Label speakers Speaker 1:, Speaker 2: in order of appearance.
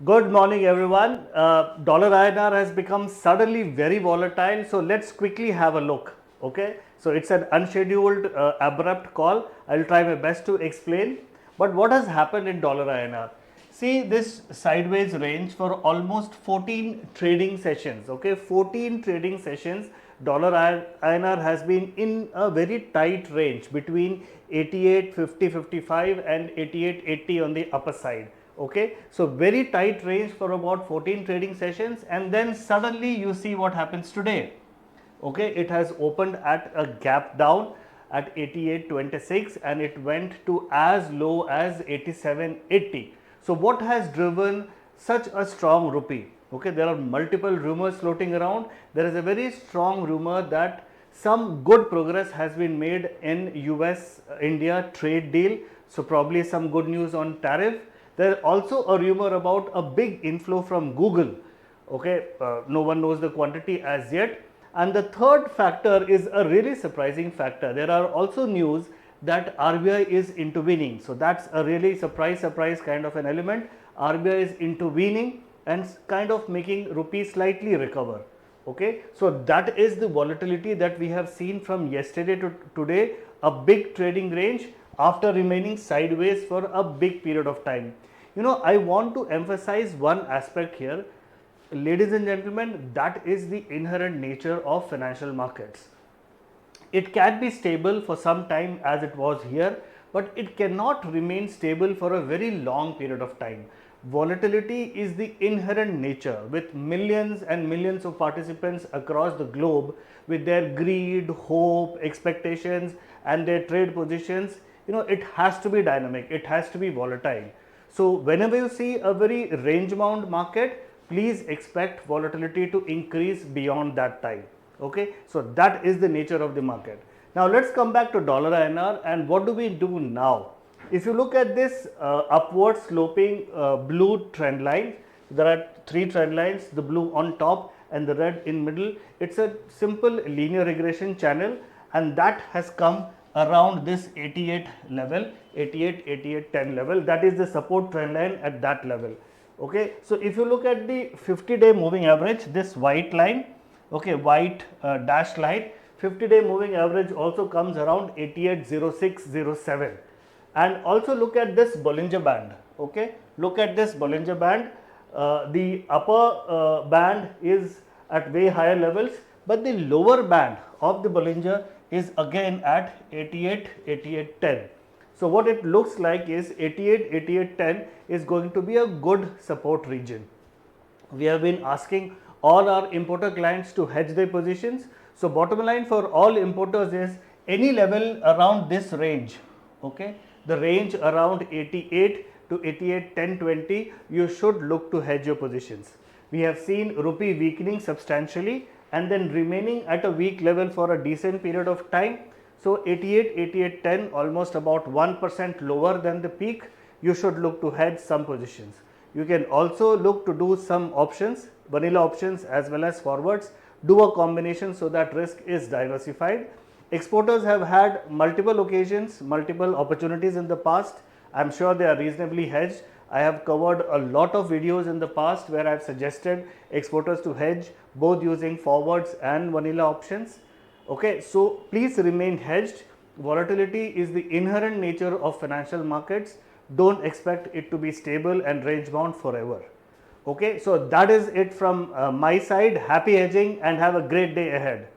Speaker 1: Good morning, everyone. Dollar INR has become suddenly very volatile, so let's quickly have a look. Okay, so it's an unscheduled, abrupt call. I'll try my best to explain. But what has happened in dollar INR? See this sideways range for almost 14 trading sessions. Okay, 14 trading sessions. Dollar INR has been in a very tight range between 88.50, 55 and 88.80 on the upper side. Okay, so very tight range for about 14 trading sessions, and then suddenly you see what happens today. Okay, it has opened at a gap down at 88.26 and it went to as low as 87.80. So what has driven such a strong rupee? Okay, there are multiple rumors floating around. There is a very strong rumor that some good progress has been made in US India trade deal, so probably some good news on tariff. There is also a rumor about a big inflow from Google. Okay, no one knows the quantity as yet. And the third factor is a really surprising factor. There are also news that RBI is intervening. So that's a really surprise kind of an element. RBI is intervening and kind of making rupee slightly recover. Okay, so that is the volatility that we have seen from yesterday to today, a big trading range after remaining sideways for a big period of time. You know, I want to emphasize one aspect here, ladies and gentlemen, that is the inherent nature of financial markets. It can be stable for some time as it was here, but it cannot remain stable for a very long period of time. Volatility is the inherent nature, with millions and millions of participants across the globe with their greed, hope, expectations and their trade positions. You know, it has to be dynamic, it has to be volatile. So whenever you see a very range bound market, please expect volatility to increase beyond that time. Okay, so that is the nature of the market. Now let's come back to dollar INR and what do we do now? If you look at this upward sloping blue trend line, there are three trend lines, the blue on top and the red in middle. It's a simple linear regression channel, and that has come around this 88 level, 88.10 level. That is the support trend line at that level. Okay, so if you look at the 50-day moving average, this white line, okay, white dashed line, 50-day moving average also comes around 88.0607. And also look at this Bollinger Band. Okay, look at this Bollinger Band. The upper band is at way higher levels, but the lower band of the Bollinger is again at 88.10. So what it looks like is 88.10 is going to be a good support region. We have been asking all our importer clients to hedge their positions. So bottom line for all importers is any level around this range. Okay, the range around 88 to 88.1020, you should look to hedge your positions. We have seen rupee weakening substantially and then remaining at a weak level for a decent period of time. So 88.10, almost about 1% lower than the peak. You should look to hedge some positions. You can also look to do some options, vanilla options as well as forwards. Do a combination so that risk is diversified. Exporters have had multiple occasions, multiple opportunities in the past. I am sure they are reasonably hedged. I have covered a lot of videos in the past where I have suggested exporters to hedge both using forwards and vanilla options. Okay, so please remain hedged. Volatility is the inherent nature of financial markets. Don't expect it to be stable and range bound forever. Okay, so that is it from my side. Happy hedging and have a great day ahead.